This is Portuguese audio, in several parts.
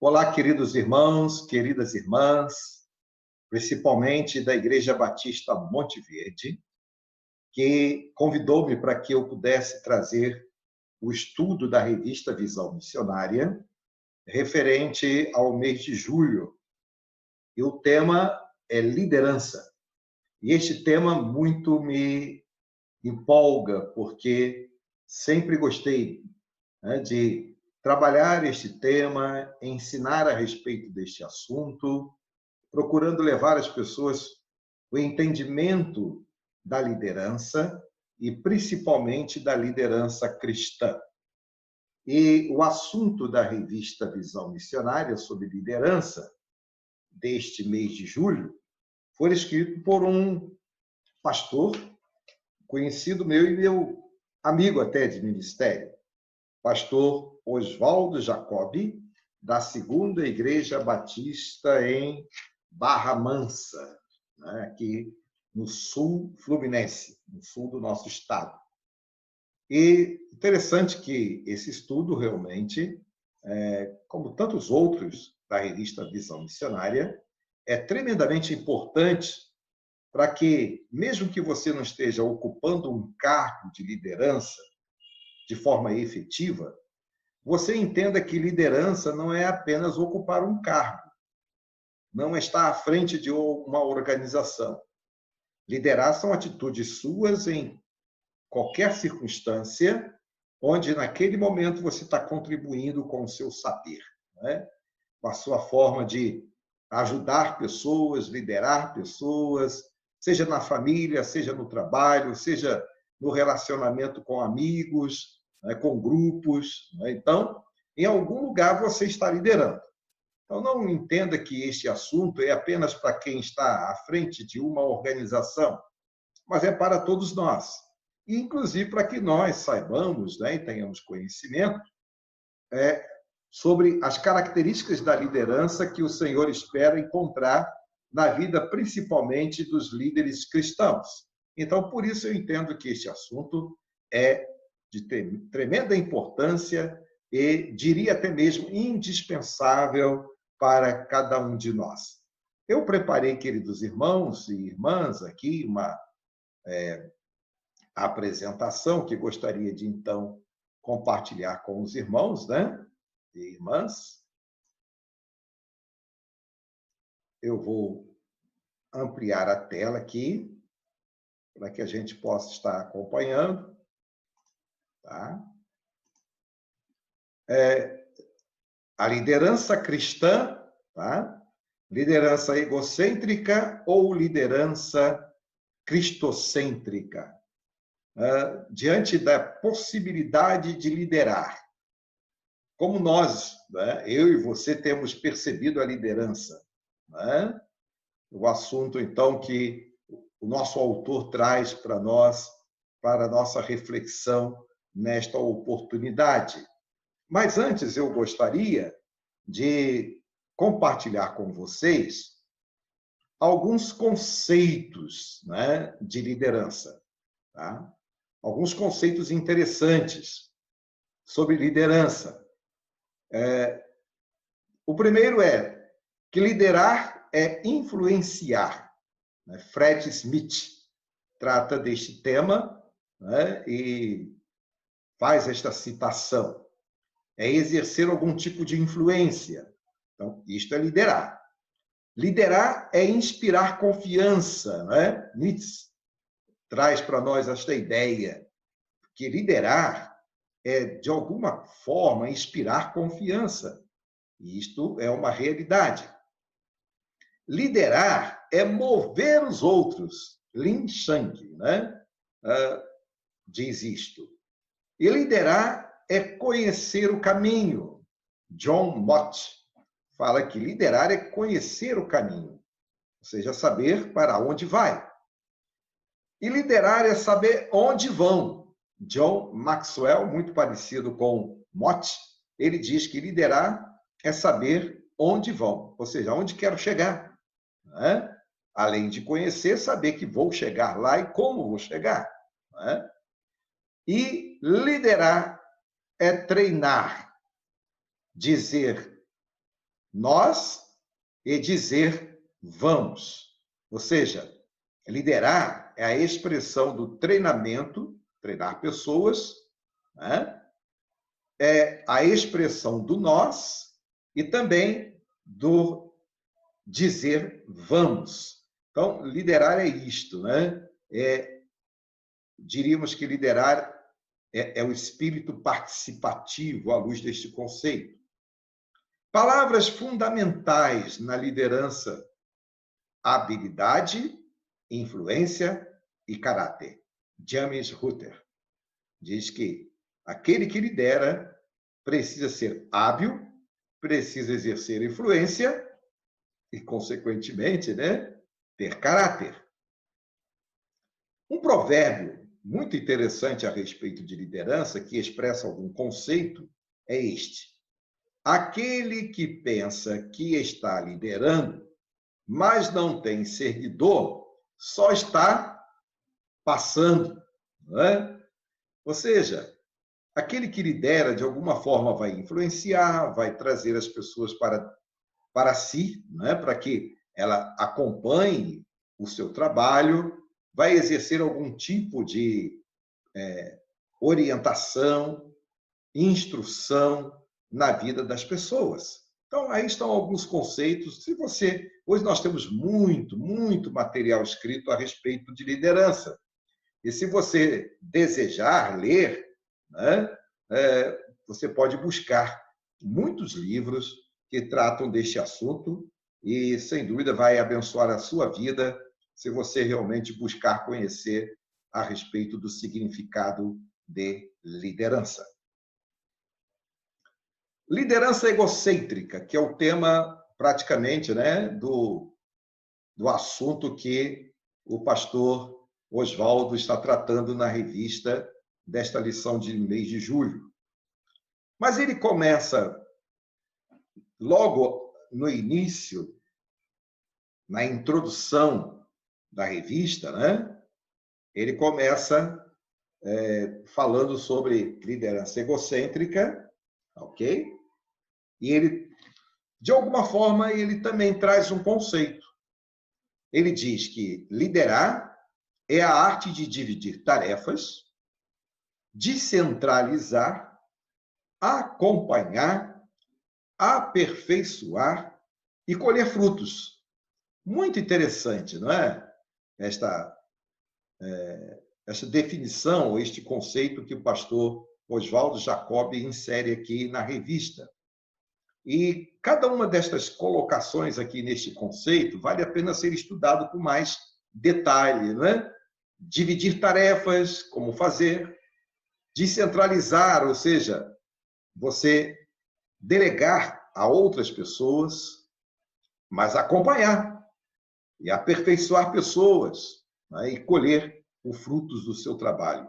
Olá, queridos irmãos, queridas irmãs, principalmente da Igreja Batista Monte Verde, que convidou-me para que eu pudesse trazer o estudo da revista Visão Missionária, referente ao mês de julho. E o tema é liderança. E este tema muito me empolga, porque sempre gostei, de trabalhar este tema, ensinar a respeito deste assunto, procurando levar às pessoas o entendimento da liderança e principalmente da liderança cristã. E o assunto da revista Visão Missionária sobre liderança deste mês de julho foi escrito por um pastor conhecido meu e meu amigo até de ministério, pastor Oswaldo Jacobi, da Segunda Igreja Batista em Barra Mansa, aqui no sul fluminense, no sul do nosso estado. E interessante que esse estudo realmente, como tantos outros da revista Visão Missionária, é tremendamente importante para que, mesmo que você não esteja ocupando um cargo de liderança de forma efetiva, você entenda que liderança não é apenas ocupar um cargo, não é estar à frente de uma organização. Liderar são atitudes suas em qualquer circunstância, onde naquele momento você está contribuindo com o seu saber, com a sua forma de ajudar pessoas, liderar pessoas, seja na família, seja no trabalho, seja no relacionamento com amigos, com grupos. Então, em algum lugar você está liderando. Então, não entenda que este assunto é apenas para quem está à frente de uma organização, mas é para todos nós. E, inclusive, para que nós saibamos, e tenhamos conhecimento sobre as características da liderança que o Senhor espera encontrar na vida, principalmente dos líderes cristãos. Então, por isso, eu entendo que este assunto é de tremenda importância e, diria até mesmo, indispensável para cada um de nós. Eu preparei, queridos irmãos e irmãs, aqui uma apresentação que gostaria de, então, compartilhar com os irmãos, e irmãs. Eu vou ampliar a tela aqui, para que a gente possa estar acompanhando. Tá? A liderança cristã, tá? Liderança egocêntrica ou liderança cristocêntrica? Diante da possibilidade de liderar, como nós, eu e você, temos percebido a liderança? O assunto, então, que o nosso autor traz para nós, para a nossa reflexão nesta oportunidade. Mas antes eu gostaria de compartilhar com vocês alguns conceitos, de liderança. Tá? Alguns conceitos interessantes sobre liderança. O primeiro é que liderar é influenciar. Fred Smith trata deste tema, e faz esta citação. É exercer algum tipo de influência. Então, isto é liderar. Liderar é inspirar confiança. Nietzsche traz para nós esta ideia que liderar é, de alguma forma, inspirar confiança. Isto é uma realidade. Liderar é mover os outros. Lin Shang, diz isto. E liderar é conhecer o caminho. John Mott fala que liderar é conhecer o caminho, ou seja, saber para onde vai. E liderar é saber onde vão. John Maxwell, muito parecido com Mott, ele diz que liderar é saber onde vão, ou seja, onde quero chegar. Além de conhecer, saber que vou chegar lá e como vou chegar. E liderar é treinar, dizer nós e dizer vamos. Ou seja, liderar é a expressão do treinamento, treinar pessoas, né? É a expressão do nós e também do dizer vamos. Então, liderar é isto, né? Diríamos que liderar é o espírito participativo à luz deste conceito. Palavras fundamentais na liderança: habilidade, influência e caráter. James Rutter diz que aquele que lidera precisa ser hábil, precisa exercer influência e, consequentemente, né, ter caráter. Um provérbio muito interessante a respeito de liderança, que expressa algum conceito, é este: aquele que pensa que está liderando, mas não tem seguidor, só está passando, não é? Ou seja, aquele que lidera, de alguma forma, vai influenciar, vai trazer as pessoas para si, não é? Para que ela acompanhe o seu trabalho, vai exercer algum tipo de orientação, instrução na vida das pessoas. Então, aí estão alguns conceitos. Hoje nós temos muito material escrito a respeito de liderança. E se você desejar ler, né, você pode buscar muitos livros que tratam deste assunto e, sem dúvida, vai abençoar a sua vida se você realmente buscar conhecer a respeito do significado de liderança. Liderança egocêntrica, que é o tema praticamente, né, do assunto que o pastor Oswaldo está tratando na revista desta lição de mês de julho. Mas ele começa logo no início, na introdução da revista, né? Ele começa falando sobre liderança egocêntrica, ok? E ele, de alguma forma, ele também traz um conceito. Ele diz que liderar é a arte de dividir tarefas, descentralizar, acompanhar, aperfeiçoar e colher frutos. Muito interessante, não é? Esta definição, este conceito que o pastor Oswaldo Jacob insere aqui na revista. E cada uma destas colocações aqui neste conceito vale a pena ser estudado com mais detalhe, né? Dividir tarefas, como fazer, descentralizar, ou seja, você delegar a outras pessoas, mas acompanhar e aperfeiçoar pessoas, né? E colher os frutos do seu trabalho.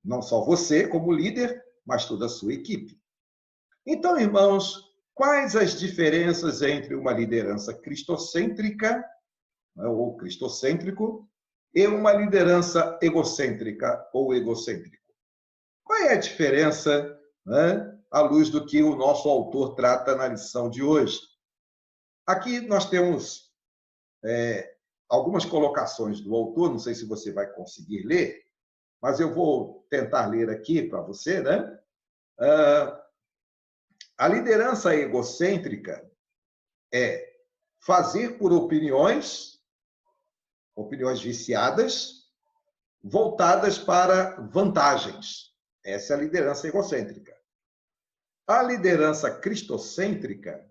Não só você como líder, mas toda a sua equipe. Então, irmãos, quais as diferenças entre uma liderança cristocêntrica, ou cristocêntrico, e uma liderança egocêntrica ou egocêntrico? Qual é a diferença, né, à luz do que o nosso autor trata na lição de hoje? Aqui nós temos algumas colocações do autor, não sei se você vai conseguir ler, mas eu vou tentar ler aqui para você, né? A liderança egocêntrica é fazer por opiniões viciadas, voltadas para vantagens. Essa é a liderança egocêntrica. A liderança cristocêntrica,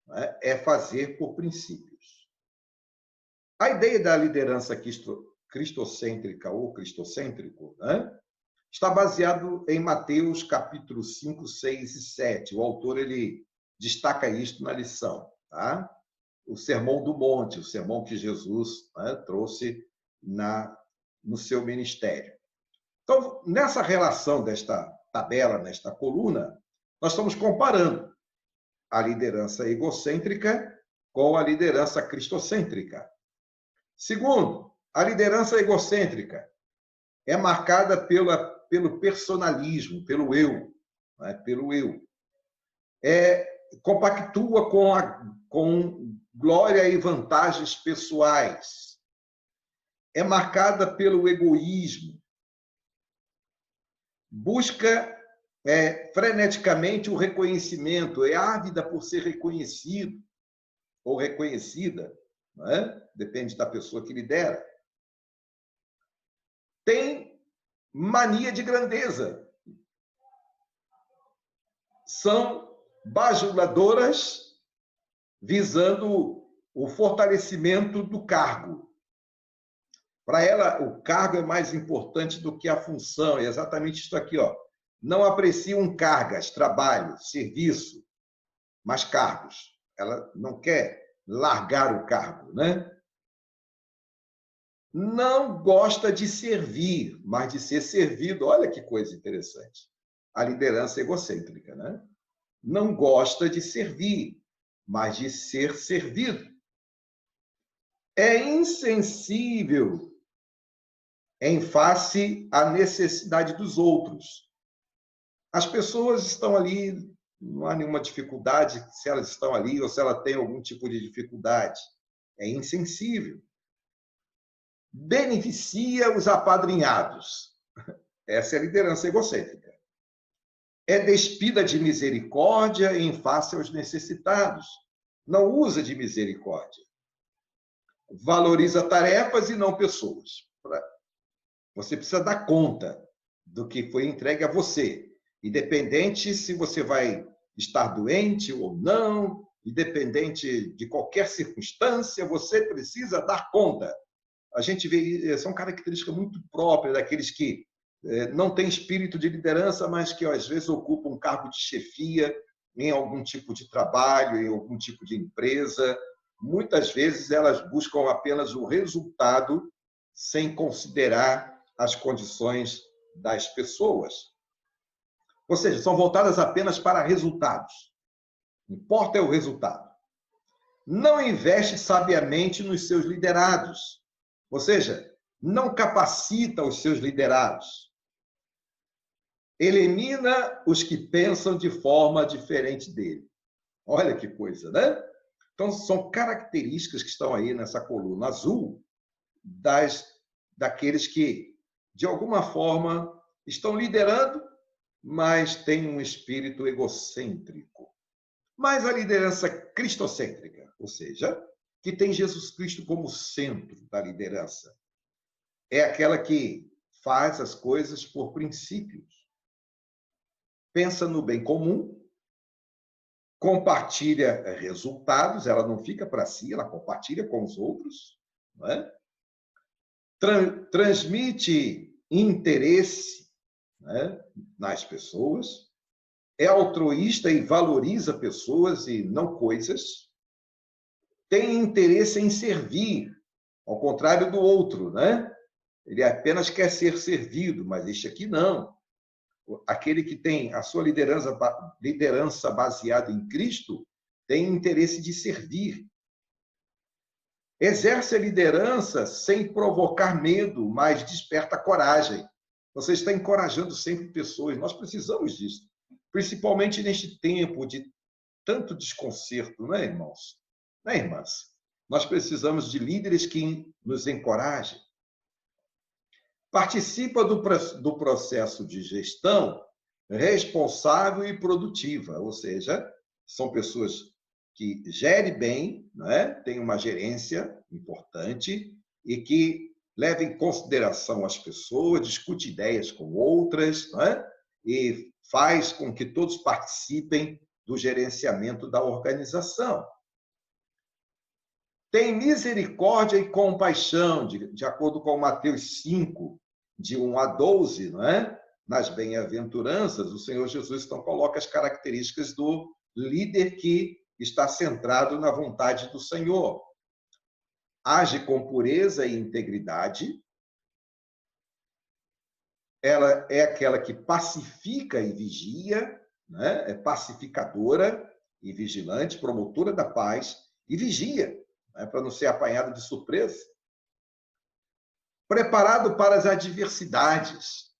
né, é fazer por princípios. A ideia da liderança cristocêntrica ou cristocêntrico, né, está baseado em Mateus capítulo 5, 6 e 7. O autor ele destaca isto na lição, tá? O Sermão do Monte, o sermão que Jesus, né, trouxe no seu ministério. Então, nessa relação desta tabela, nesta coluna, nós estamos comparando a liderança egocêntrica com a liderança cristocêntrica. Segundo, a liderança egocêntrica é marcada pelo personalismo, pelo eu, né? Pelo eu. compactua com glória e vantagens pessoais. É marcada pelo egoísmo. Busca freneticamente o reconhecimento, é ávida por ser reconhecido ou reconhecida, não é? Depende da pessoa que lidera. Tem mania de grandeza. São bajuladoras visando o fortalecimento do cargo. Para ela, o cargo é mais importante do que a função. É exatamente isso aqui, ó. Não apreciam cargas, trabalho, serviço, mas cargos. Ela não quer largar o cargo, né? Não gosta de servir, mas de ser servido. Olha que coisa interessante. A liderança egocêntrica, né? Não gosta de servir, mas de ser servido. É insensível em face à necessidade dos outros. As pessoas estão ali, não há nenhuma dificuldade se elas estão ali ou se ela tem algum tipo de dificuldade. É insensível. Beneficia os apadrinhados. Essa é a liderança egocêntrica. É despida de misericórdia em face aos necessitados. Não usa de misericórdia. Valoriza tarefas e não pessoas. Você precisa dar conta do que foi entregue a você, independente se você vai estar doente ou não, independente de qualquer circunstância, você precisa dar conta. A gente vê, são características muito próprias daqueles que não têm espírito de liderança, mas que às vezes ocupam um cargo de chefia em algum tipo de trabalho, em algum tipo de empresa. Muitas vezes elas buscam apenas o resultado sem considerar as condições das pessoas. Ou seja, são voltadas apenas para resultados. Importa é o resultado. Não investe sabiamente nos seus liderados. Ou seja, não capacita os seus liderados. Elimina os que pensam de forma diferente dele. Olha que coisa, né? Então, são características que estão aí nessa coluna azul daqueles que, de alguma forma, estão liderando, mas têm um espírito egocêntrico. Mas a liderança cristocêntrica, ou seja, que tem Jesus Cristo como centro da liderança, é aquela que faz as coisas por princípios. Pensa no bem comum, compartilha resultados, ela não fica para si, ela compartilha com os outros, não é? Transmite interesse, né, nas pessoas, é altruísta e valoriza pessoas e não coisas, tem interesse em servir, ao contrário do outro, né? Ele apenas quer ser servido, mas este aqui não. Aquele que tem a sua liderança baseada em Cristo tem interesse de servir. Exerce a liderança sem provocar medo, mas desperta coragem. Você está encorajando sempre pessoas. Nós precisamos disso, principalmente neste tempo de tanto desconcerto, não é, irmãos? Não é, irmãs? Nós precisamos de líderes que nos encorajem. Participa do processo de gestão responsável e produtiva, ou seja, são pessoas que gerem bem, né? Tem uma gerência importante e que leva em consideração as pessoas, discute ideias com outras, né? E faz com que todos participem do gerenciamento da organização. Tem misericórdia e compaixão, de acordo com Mateus 5, de 1 a 12, não é? Nas bem-aventuranças, o Senhor Jesus então coloca as características do líder que está centrado na vontade do Senhor. Age com pureza e integridade. Ela é aquela que pacifica e vigia, né? É pacificadora e vigilante, promotora da paz e vigia, né? Para não ser apanhada de surpresa. Preparado para as adversidades.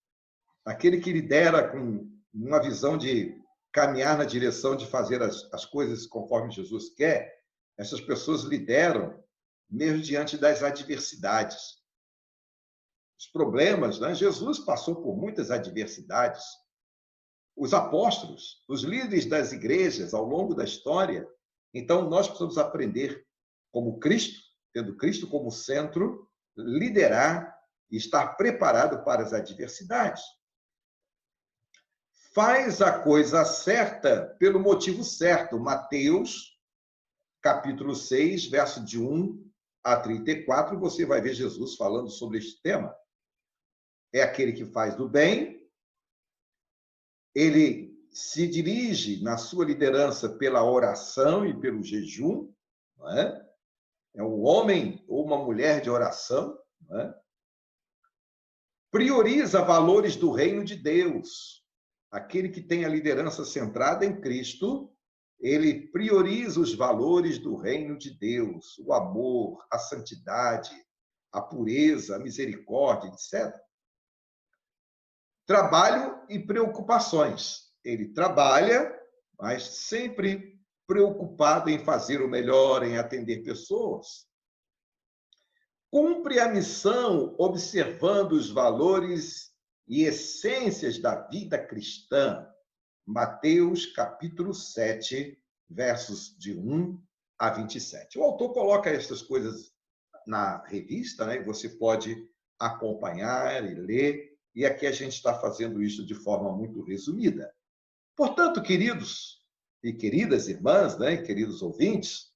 Aquele que lidera com uma visão de caminhar na direção de fazer as coisas conforme Jesus quer, essas pessoas lideram mesmo diante das adversidades. Os problemas, né? Jesus passou por muitas adversidades. Os apóstolos, os líderes das igrejas ao longo da história. Então, nós precisamos aprender, como Cristo, tendo Cristo como centro, liderar e estar preparado para as adversidades. Faz a coisa certa pelo motivo certo. Mateus, capítulo 6, verso de 1 a 34, você vai ver Jesus falando sobre este tema. É aquele que faz do bem, ele se dirige na sua liderança pela oração e pelo jejum, não é? É um homem ou uma mulher de oração, não é? Prioriza valores do reino de Deus. Aquele que tem a liderança centrada em Cristo, ele prioriza os valores do reino de Deus, o amor, a santidade, a pureza, a misericórdia, etc. Trabalho e preocupações. Ele trabalha, mas sempre preocupado em fazer o melhor, em atender pessoas. Cumpre a missão observando os valores e essências da vida cristã. Mateus, capítulo 7, versos de 1 a 27. O autor coloca essas coisas na revista, né? Você pode acompanhar e ler, e aqui a gente está fazendo isso de forma muito resumida. Portanto, queridos e queridas irmãs, né, queridos ouvintes,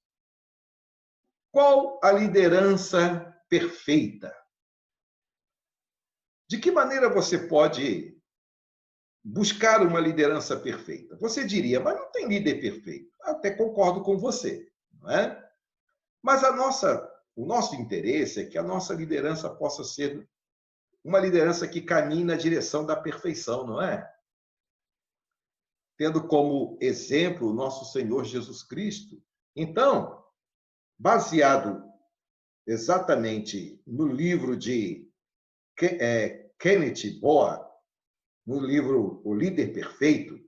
qual a liderança perfeita? De que maneira você pode buscar uma liderança perfeita? Você diria, mas não tem líder perfeito. Até concordo com você, não é? Mas o nosso interesse é que a nossa liderança possa ser uma liderança que caminhe na direção da perfeição, não é? Tendo como exemplo o nosso Senhor Jesus Cristo. Então, baseado exatamente no livro de Kenneth Boa, no livro O Líder Perfeito,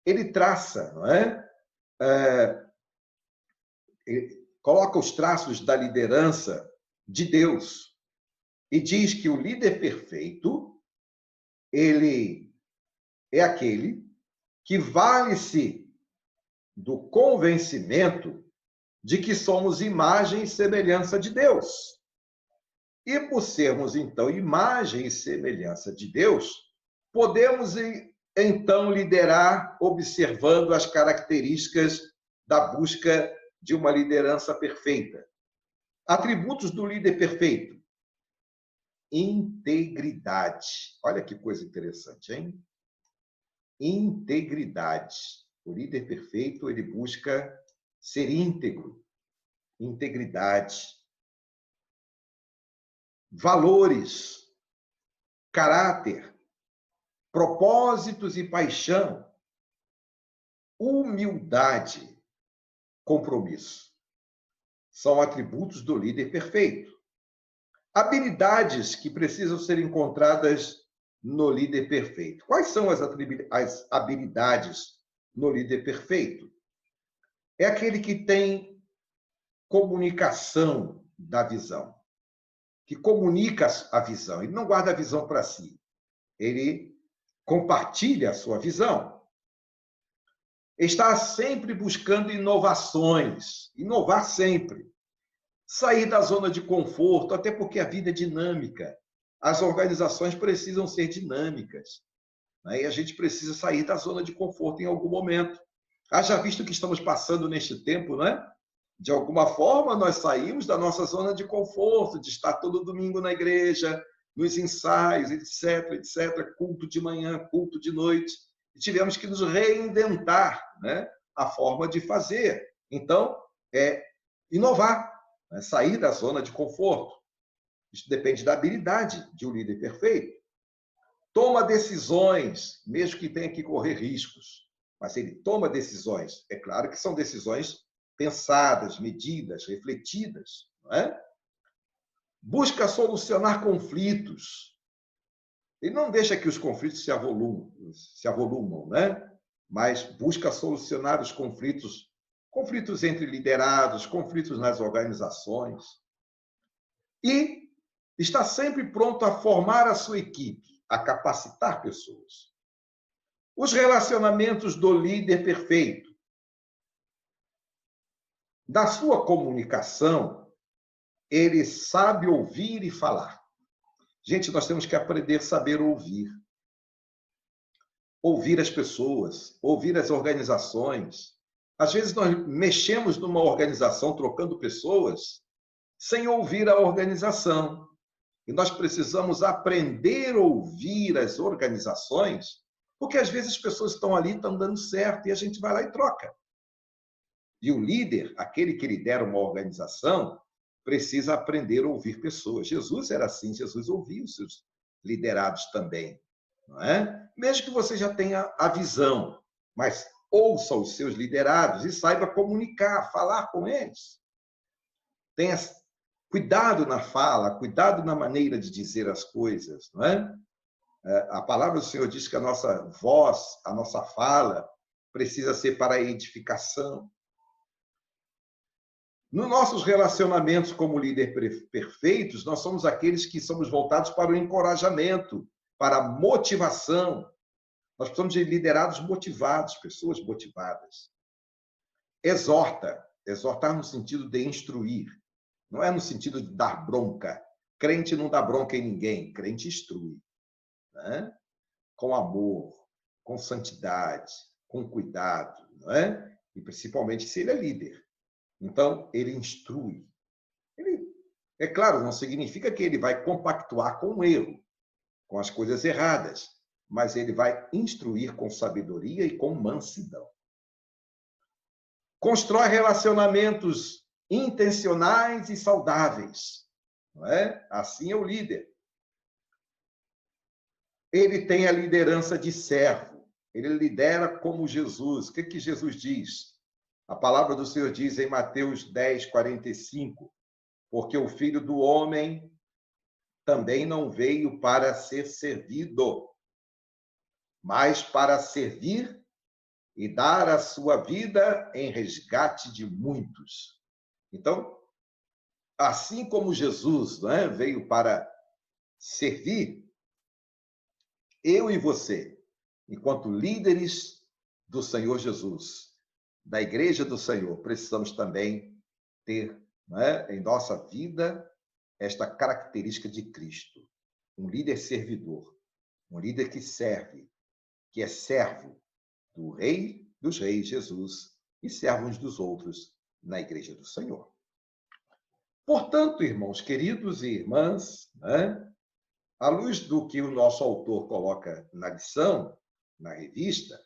ele traça, não é? Ele coloca os traços da liderança de Deus e diz que o líder perfeito, ele é aquele que vale-se do convencimento de que somos imagem e semelhança de Deus. E por sermos, então, imagem e semelhança de Deus, podemos, então, liderar observando as características da busca de uma liderança perfeita. Atributos do líder perfeito. Integridade. Olha que coisa interessante, hein? Integridade. O líder perfeito, ele busca ser íntegro. Integridade. Valores. Caráter. Propósitos e paixão. Humildade. Compromisso. São atributos do líder perfeito. Habilidades que precisam ser encontradas no líder perfeito. Quais são as habilidades no líder perfeito? É aquele que tem comunicação da visão, que comunica a visão. Ele não guarda a visão para si, ele compartilha a sua visão. Está sempre buscando inovações, inovar sempre. Sair da zona de conforto, até porque a vida é dinâmica. As organizações precisam ser dinâmicas, né? E a gente precisa sair da zona de conforto em algum momento. Haja visto que estamos passando neste tempo, né? De alguma forma, nós saímos da nossa zona de conforto, de estar todo domingo na igreja, nos ensaios, etc., etc., culto de manhã, culto de noite, e tivemos que nos reinventar, né? A forma de fazer. Então, inovar, né? Sair da zona de conforto. Isso depende da habilidade de um líder perfeito. Toma decisões, mesmo que tenha que correr riscos, mas ele toma decisões. É claro que são decisões pensadas, medidas, refletidas, não é? Busca solucionar conflitos. Ele não deixa que os conflitos se avolumam, né? mas busca solucionar os conflitos entre liderados, conflitos nas organizações, e está sempre pronto a formar a sua equipe, a capacitar pessoas. Os relacionamentos do líder perfeito. Da sua comunicação, ele sabe ouvir e falar. Gente, nós temos que aprender a saber ouvir. Ouvir as pessoas, ouvir as organizações. Às vezes nós mexemos numa organização, trocando pessoas, sem ouvir a organização. E nós precisamos aprender a ouvir as organizações, porque às vezes as pessoas estão ali, estão dando certo, e a gente vai lá e troca. E o líder, aquele que lidera uma organização, precisa aprender a ouvir pessoas. Jesus era assim, Jesus ouvia os seus liderados também, não é? Mesmo que você já tenha a visão, mas ouça os seus liderados e saiba comunicar, falar com eles. Tenha cuidado na fala, cuidado na maneira de dizer as coisas, não é? A palavra do Senhor diz que a nossa voz, a nossa fala, precisa ser para a edificação. Nos nossos relacionamentos como líder perfeitos, nós somos aqueles que somos voltados para o encorajamento, para a motivação. Nós precisamos de liderados motivados, pessoas motivadas. Exortar no sentido de instruir, não é no sentido de dar bronca. Crente não dá bronca em ninguém, crente instrui, né? Com amor, com santidade, com cuidado, não é? E principalmente se ele é líder. Então, ele instrui. É claro, não significa que ele vai compactuar com o erro, com as coisas erradas, mas ele vai instruir com sabedoria e com mansidão. Constrói relacionamentos intencionais e saudáveis, não é? Assim é o líder. Ele tem a liderança de servo, ele lidera como Jesus. O que Jesus diz? A palavra do Senhor diz em Mateus 10, 45, porque o Filho do Homem também não veio para ser servido, mas para servir e dar a sua vida em resgate de muitos. Então, assim como Jesus, não é, veio para servir, eu e você, enquanto líderes do Senhor Jesus, da Igreja do Senhor, precisamos também ter, não é, em nossa vida esta característica de Cristo. Um líder servidor, um líder que serve, que é servo do Rei dos Reis, Jesus, e servo uns dos outros na Igreja do Senhor. Portanto, irmãos queridos e irmãs, né, à luz do que o nosso autor coloca na lição, na revista,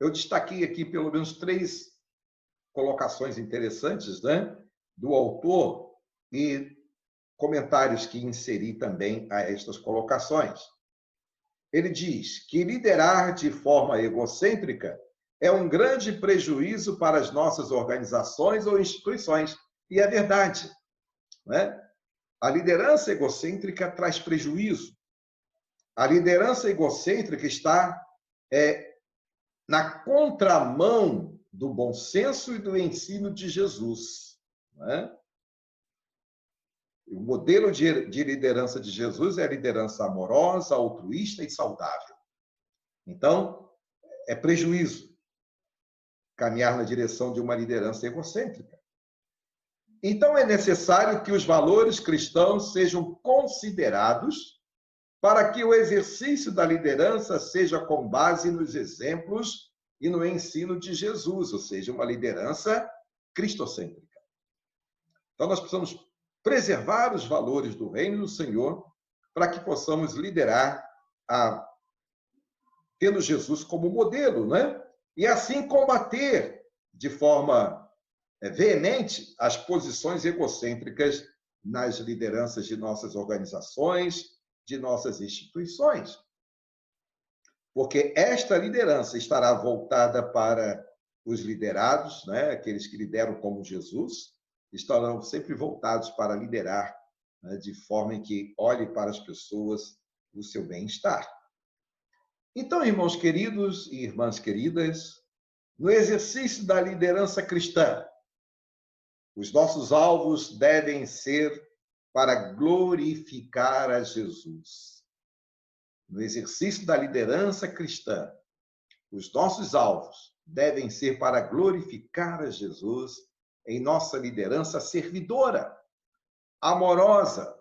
eu destaquei aqui pelo menos 3 colocações interessantes, né, do autor e comentários que inseri também a estas colocações. Ele diz que liderar de forma egocêntrica é um grande prejuízo para as nossas organizações ou instituições. E é verdade, né? A liderança egocêntrica traz prejuízo. A liderança egocêntrica está na contramão do bom senso e do ensino de Jesus, né? O modelo de liderança de Jesus é a liderança amorosa, altruísta e saudável. Então, é prejuízo caminhar na direção de uma liderança egocêntrica. Então, é necessário que os valores cristãos sejam considerados para que o exercício da liderança seja com base nos exemplos e no ensino de Jesus, ou seja, uma liderança cristocêntrica. Então, nós precisamos preservar os valores do reino do Senhor para que possamos liderar tendo Jesus como modelo, né? E assim combater de forma veemente as posições egocêntricas nas lideranças de nossas organizações, de nossas instituições. Porque esta liderança estará voltada para os liderados, né? Aqueles que lideram como Jesus, estarão sempre voltados para liderar, né, de forma em que olhe para as pessoas o seu bem-estar. Então, irmãos queridos e irmãs queridas, no exercício da liderança cristã, os nossos alvos devem ser para glorificar a Jesus. No exercício da liderança cristã, os nossos alvos devem ser para glorificar a Jesus em nossa liderança servidora, amorosa,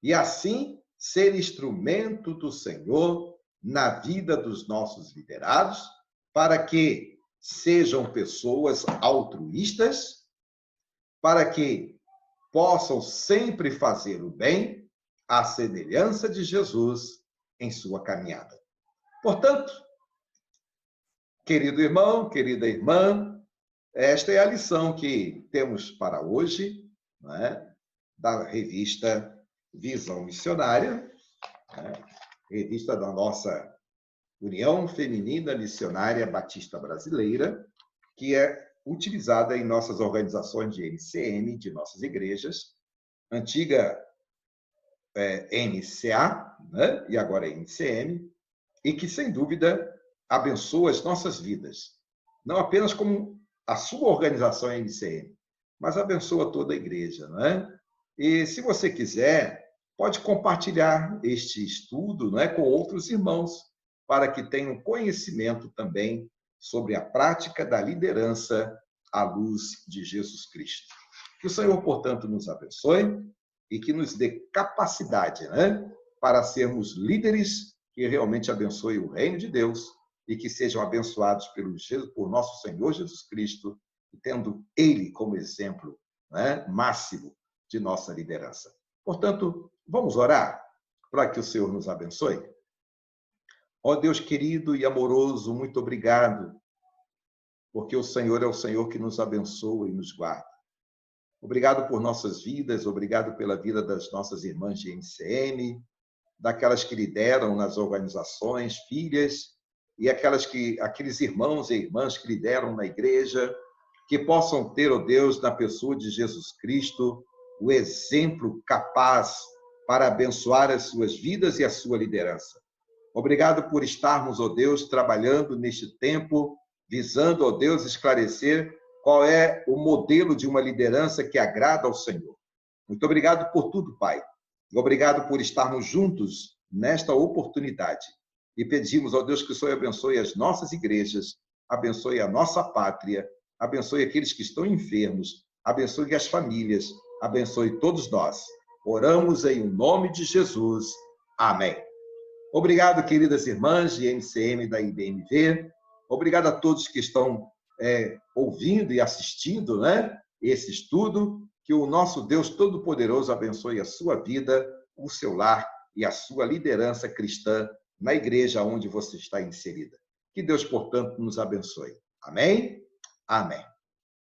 e assim ser instrumento do Senhor na vida dos nossos liderados, para que sejam pessoas altruístas, para que possam sempre fazer o bem, à semelhança de Jesus em sua caminhada. Portanto, querido irmão, querida irmã, esta é a lição que temos para hoje, não é? Da revista Visão Missionária, né? Revista da nossa União Feminina Missionária Batista Brasileira, que é utilizada em nossas organizações de MCM, de nossas igrejas, antiga NCA, né? E agora é MCM, e que, sem dúvida, abençoa as nossas vidas. Não apenas como a sua organização MCM, mas abençoa toda a igreja, não é? E, se você quiser, pode compartilhar este estudo, não é, com outros irmãos, para que tenham conhecimento também sobre a prática da liderança à luz de Jesus Cristo. Que o Senhor, portanto, nos abençoe e que nos dê capacidade, né, para sermos líderes que realmente abençoem o reino de Deus e que sejam abençoados por nosso Senhor Jesus Cristo, tendo Ele como exemplo, né, máximo de nossa liderança. Portanto, vamos orar para que o Senhor nos abençoe? Ó Deus querido e amoroso, muito obrigado, porque o Senhor é o Senhor que nos abençoa e nos guarda. Obrigado por nossas vidas, obrigado pela vida das nossas irmãs de MCM, daquelas que lideram nas organizações, filhas, e aqueles irmãos e irmãs que lideram na igreja, que possam ter, ó Deus, na pessoa de Jesus Cristo, o exemplo capaz para abençoar as suas vidas e a sua liderança. Obrigado por estarmos, ó Deus, trabalhando neste tempo, visando, ó Deus, esclarecer qual é o modelo de uma liderança que agrada ao Senhor. Muito obrigado por tudo, Pai. Obrigado por estarmos juntos nesta oportunidade. E pedimos, ó Deus, que o Senhor abençoe as nossas igrejas, abençoe a nossa pátria, abençoe aqueles que estão enfermos, abençoe as famílias, abençoe todos nós. Oramos em nome de Jesus. Amém. Obrigado, queridas irmãs de MCM da IBMV. Obrigado a todos que estão ouvindo e assistindo, né, esse estudo. Que o nosso Deus Todo-Poderoso abençoe a sua vida, o seu lar e a sua liderança cristã na igreja onde você está inserida. Que Deus, portanto, nos abençoe. Amém? Amém.